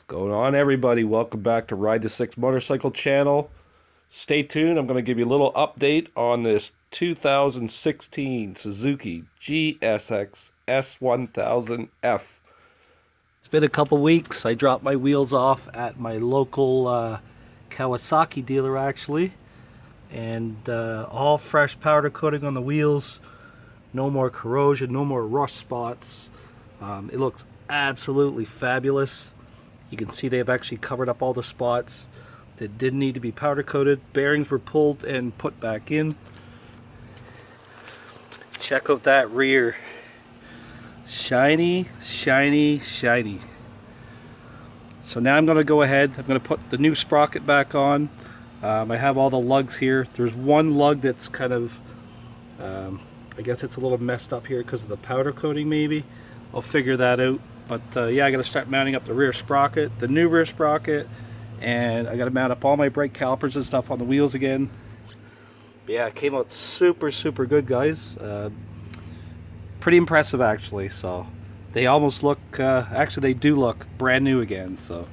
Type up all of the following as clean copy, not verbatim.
Going on, everybody? Welcome back to Ride the Six Motorcycle channel. Stay tuned. I'm going to give you a little update on this 2016 Suzuki GSX-S 1000F. It's been a couple weeks. I dropped my wheels off at my local Kawasaki dealer actually, and all fresh powder coating on the wheels. No more corrosion, no more rust spots. It looks absolutely fabulous. You can see they've actually covered up all the spots that didn't need to be powder coated. Bearings were pulled and put back in. Check out that rear. Shiny, shiny, shiny. So now I'm going to go ahead. I'm going to put the new sprocket back on. I have all the lugs here. There's one lug that's kind of, I guess it's a little messed up here because of the powder coating maybe. I'll figure that out. But yeah, I got to start mounting up the rear sprocket, the new rear sprocket, and I got to mount up all my brake calipers and stuff on the wheels again. But yeah, it came out super good, guys. Pretty impressive actually. So they almost look, actually they do look brand new again. So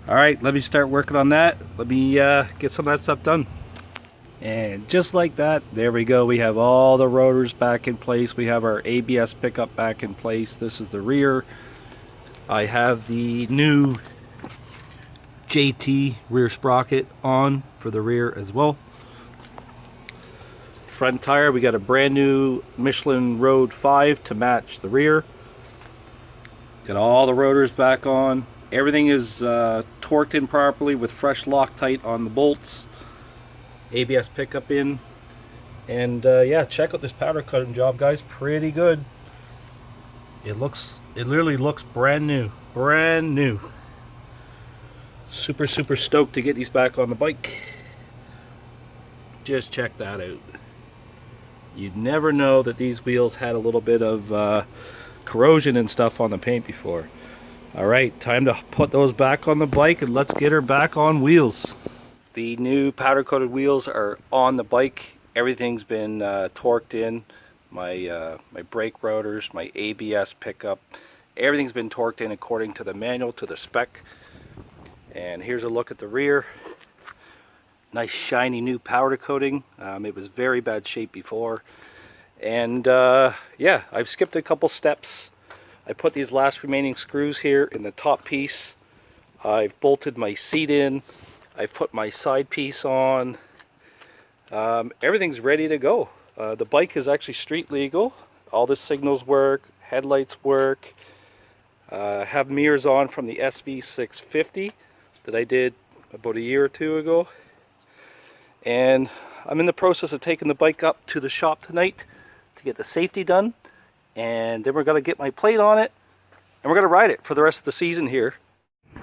all right, let me start working on that. Let me get some of that stuff done. And just like that, there we go. We have all the rotors back in place. We have our ABS pickup back in place. This is the rear. I have the new JT rear sprocket on for the rear as well. Front tire, we got a brand new Michelin Road 5 to match the rear. Got all the rotors back on. Everything is torqued in properly with fresh Loctite on the bolts. ABS pickup in. And yeah, check out this powder coating job, guys. Pretty good. It literally looks brand new. Brand new. Super stoked to get these back on the bike. Just check that out. You'd never know that these wheels had a little bit of corrosion and stuff on the paint before. Alright, time to put those back on the bike and let's get her back on wheels. The new powder coated wheels are on the bike. Everything's been torqued in. My brake rotors, my ABS pickup, everything's been torqued in according to the manual, to the spec. And here's a look at the rear. Nice shiny new powder coating. It was very bad shape before. And yeah, I've skipped a couple steps. I put these last remaining screws here in the top piece. I've bolted my seat in. I've put my side piece on. Everything's ready to go. The bike is actually street legal. All the signals work, headlights work. Have mirrors on from the SV650 that I did about a year or two ago. And I'm in the process of taking the bike up to the shop tonight to get the safety done. And then we're going to get my plate on it and we're going to ride it for the rest of the season here.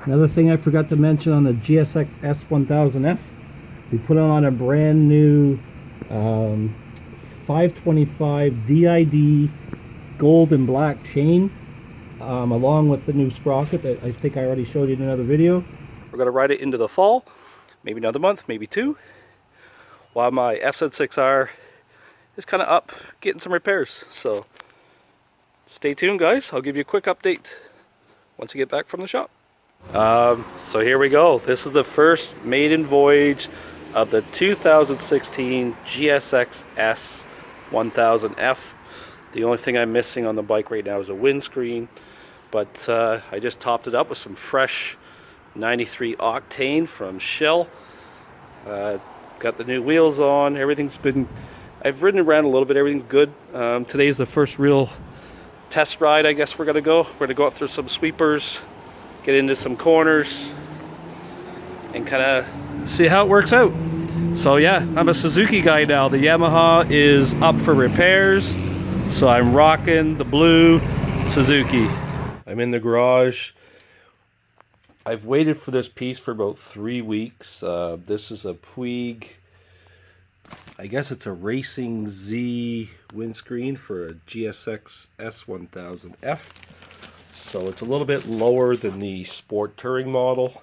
Another thing I forgot to mention on the GSX-S 1000F, we put on a brand new 525 DID gold and black chain, along with the new sprocket that I think I already showed you in another video. We're going to ride it into the fall, maybe another month, maybe two, while my FZ6R is kind of up getting some repairs. So stay tuned, guys. I'll give you a quick update once we get back from the shop. So here we go. This is the first maiden voyage of the 2016 GSX-S 1000F. The only thing I'm missing on the bike right now is a windscreen, but I just topped it up with some fresh 93 octane from Shell. Got the new wheels on. Everything's been, I've ridden around a little bit. Everything's good. Today's the first real test ride, I guess we're gonna go. We're gonna go up through some sweepers, get into some corners, and kind of see how it works out. So yeah, I'm a Suzuki guy now. The Yamaha is up for repairs, so I'm rocking the blue Suzuki. I'm in the garage. I've waited for this piece for about 3 weeks. This is a PUIG, I guess it's a Racing Z windscreen for a GSX-S 1000F. So it's a little bit lower than the Sport Touring model.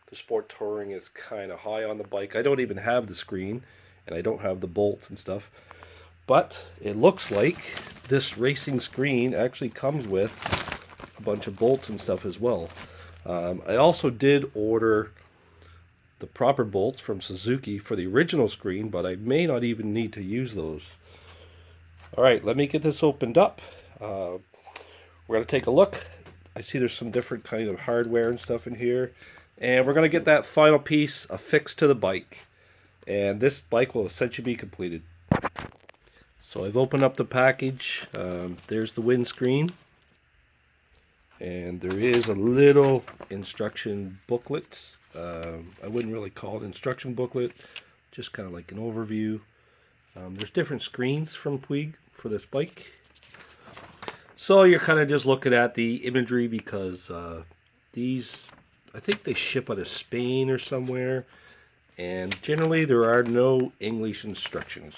The Sport Touring is kind of high on the bike. I don't even have the screen, and I don't have the bolts and stuff. But it looks like this racing screen actually comes with a bunch of bolts and stuff as well. I also did order the proper bolts from Suzuki for the original screen, but I may not even need to use those. Alright, let me get this opened up. We're going to take a look. I see there's some different kind of hardware and stuff in here. And we're going to get that final piece affixed to the bike. And this bike will essentially be completed. So I've opened up the package. There's the windscreen. And there is a little instruction booklet. I wouldn't really call it instruction booklet, just kind of like an overview. There's different screens from PUIG for this bike. So you're kind of just looking at the imagery because these, I think they ship out of Spain or somewhere. And generally there are no English instructions.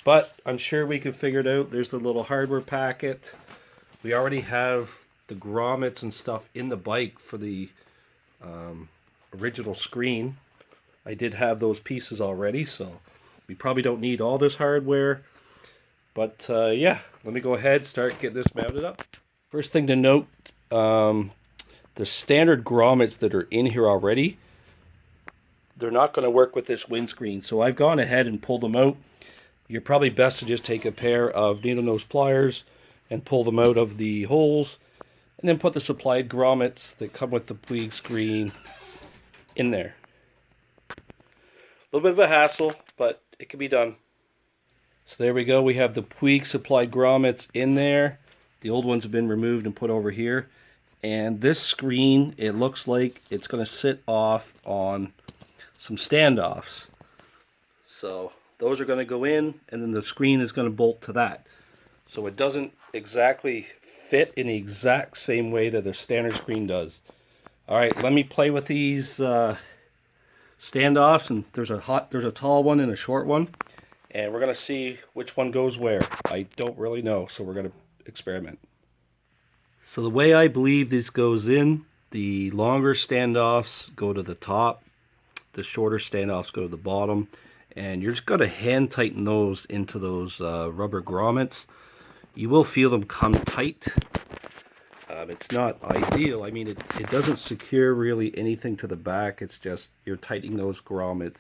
But I'm sure we can figure it out. There's the little hardware packet. We already have the grommets and stuff in the bike for the original screen. I did have those pieces already, so we probably don't need all this hardware. But yeah, let me go ahead and start getting this mounted up. First thing to note, the standard grommets that are in here already, they're not going to work with this windscreen. So I've gone ahead and pulled them out. You're probably best to just take a pair of needle nose pliers and pull them out of the holes, and then put the supplied grommets that come with the PUIG screen in there. A little bit of a hassle, but it can be done. So there we go. We have the PUIG supplied grommets in there. The old ones have been removed and put over here. And this screen, it looks like it's going to sit off on some standoffs. So those are going to go in, and then the screen is going to bolt to that. So it doesn't exactly fit in the exact same way that the standard screen does. Alright, let me play with these standoffs, and there's a tall one and a short one, and we're going to see which one goes where. I don't really know, so we're going to experiment. So the way I believe this goes in, the longer standoffs go to the top, the shorter standoffs go to the bottom, and you're just going to hand tighten those into those rubber grommets. You will feel them come tight. It's not ideal. I mean, it doesn't secure really anything to the back. It's just you're tightening those grommets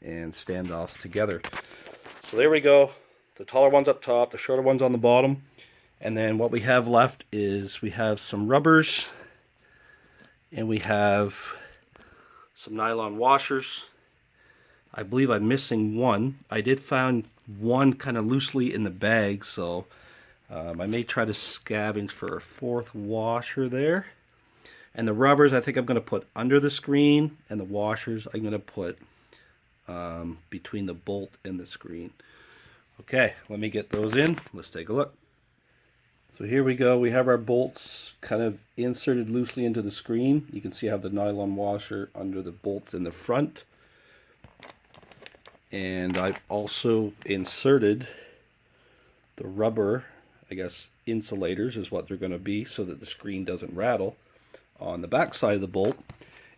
and standoffs together. So there we go. The taller one's up top, the shorter one's on the bottom. And then what we have left is we have some rubbers, and we have some nylon washers. I believe I'm missing one. I did find one kind of loosely in the bag, so I may try to scavenge for a fourth washer there. And the rubbers I think I'm going to put under the screen, and the washers I'm going to put between the bolt and the screen. Okay, let me get those in. Let's take a look. So here we go. We have our bolts kind of inserted loosely into the screen. You can see I have the nylon washer under the bolts in the front. And I've also inserted the rubber, I guess insulators is what they're going to be, so that the screen doesn't rattle, on the back side of the bolt.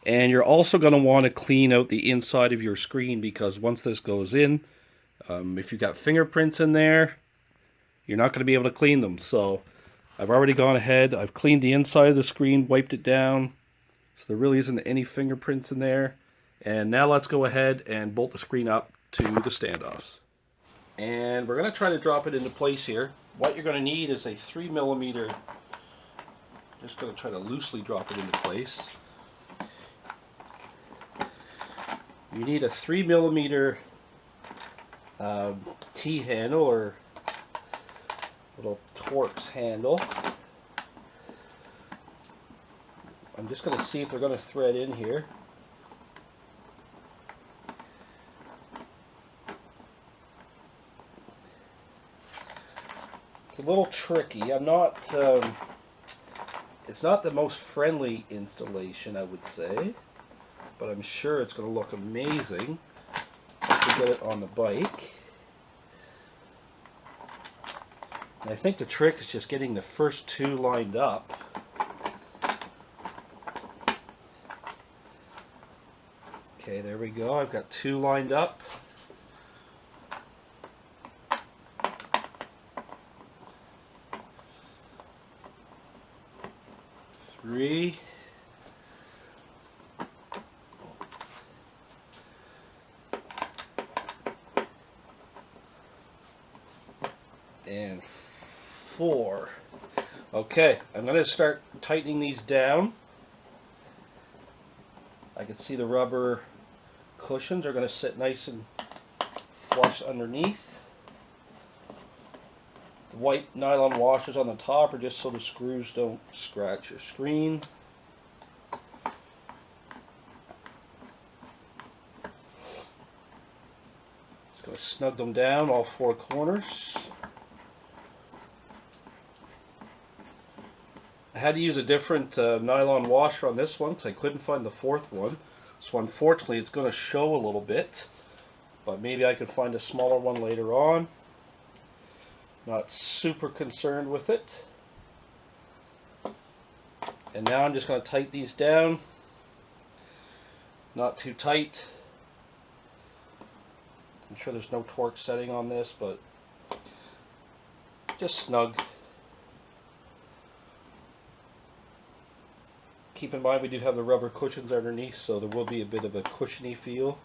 And you're also going to want to clean out the inside of your screen, because once this goes in, if you've got fingerprints in there, you're not going to be able to clean them. So I've already gone ahead, I've cleaned the inside of the screen, wiped it down, so there really isn't any fingerprints in there. And now let's go ahead and bolt the screen up to the standoffs. And we're going to try to drop it into place here. What you're going to need is a 3mm, just going to try to loosely drop it into place. You need a 3mm T-handle, or little Torx handle. I'm just going to see if they're going to thread in here. It's a little tricky. I'm not, it's not the most friendly installation, I would say, but I'm sure it's going to look amazing to get it on the bike. And I think the trick is just getting the first two lined up. Okay, there we go. I've got two lined up. Three. and 4. Okay, I'm going to start tightening these down. I can see the rubber cushions are going to sit nice and flush underneath. The white nylon washers on the top are just so the screws don't scratch your screen. Just going to snug them down, all 4 corners. I had to use a different nylon washer on this one because I couldn't find the 4th one. So unfortunately it's going to show a little bit, but maybe I could find a smaller one later on. Not super concerned with it. And now I'm just going to tighten these down. Not too tight. I'm sure there's no torque setting on this, but just snug. Keep in mind we do have the rubber cushions underneath, so there will be a bit of a cushiony feel.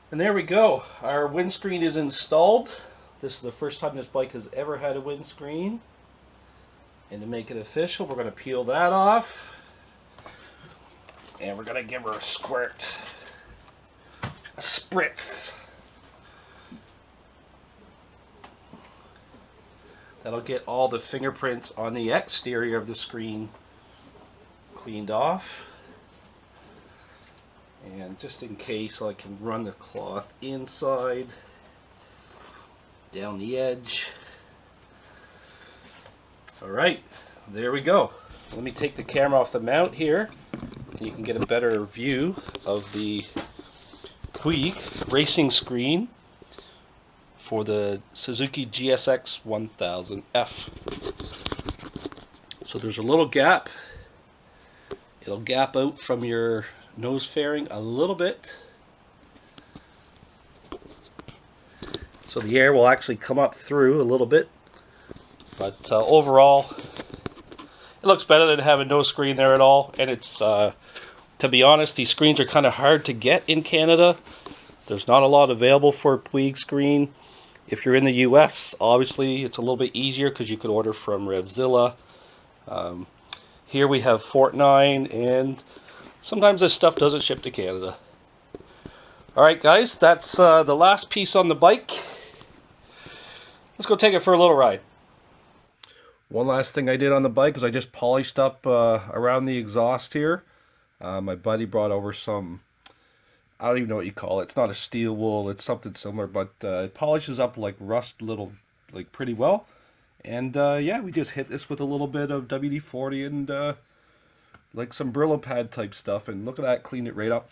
And there we go. Our windscreen is installed. This is the first time this bike has ever had a windscreen. And to make it official, we're going to peel that off. And we're going to give her a squirt. A spritz. That'll get all the fingerprints on the exterior of the screen cleaned off. And just in case, I can run the cloth inside, down the edge. Alright, there we go. Let me take the camera off the mount here, and you can get a better view of the PUIG racing screen for the Suzuki GSX 1000F. So there's a little gap. It'll gap out from your nose fairing a little bit, so the air will actually come up through a little bit, but overall it looks better than having no screen there at all. And it's to be honest, these screens are kind of hard to get in Canada. There's not a lot available for a PUIG screen. If you're in the US, obviously it's a little bit easier because you could order from Revzilla. Here we have Fortnite, and sometimes this stuff doesn't ship to Canada. Alright guys, that's the last piece on the bike. Let's go take it for a little ride. One last thing I did on the bike is I just polished up around the exhaust here. My buddy brought over some, I don't even know what you call it. It's not a steel wool, it's something similar, but it polishes up like rust like pretty well. And yeah, we just hit this with a little bit of WD-40 and like some Brillo pad type stuff, and look at that, cleaned it right up.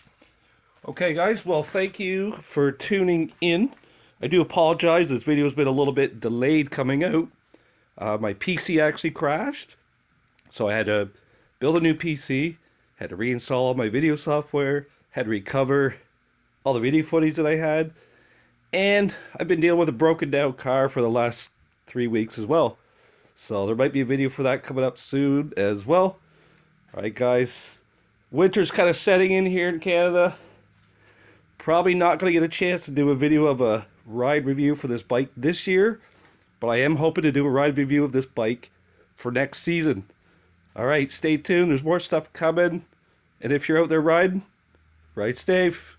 Okay guys, well thank you for tuning in. I do apologize, this video's been a little bit delayed coming out. My PC actually crashed, so I had to build a new PC, had to reinstall all my video software, had to recover all the video footage that I had, and I've been dealing with a broken down car for the last 3 weeks as well. So there might be a video for that coming up soon as well. Alright guys, winter's kind of setting in here in Canada. Probably not going to get a chance to do a video of a ride review for this bike this year, but I am hoping to do a ride review of this bike for next season. Alright, stay tuned, there's more stuff coming, and if you're out there riding, ride safe.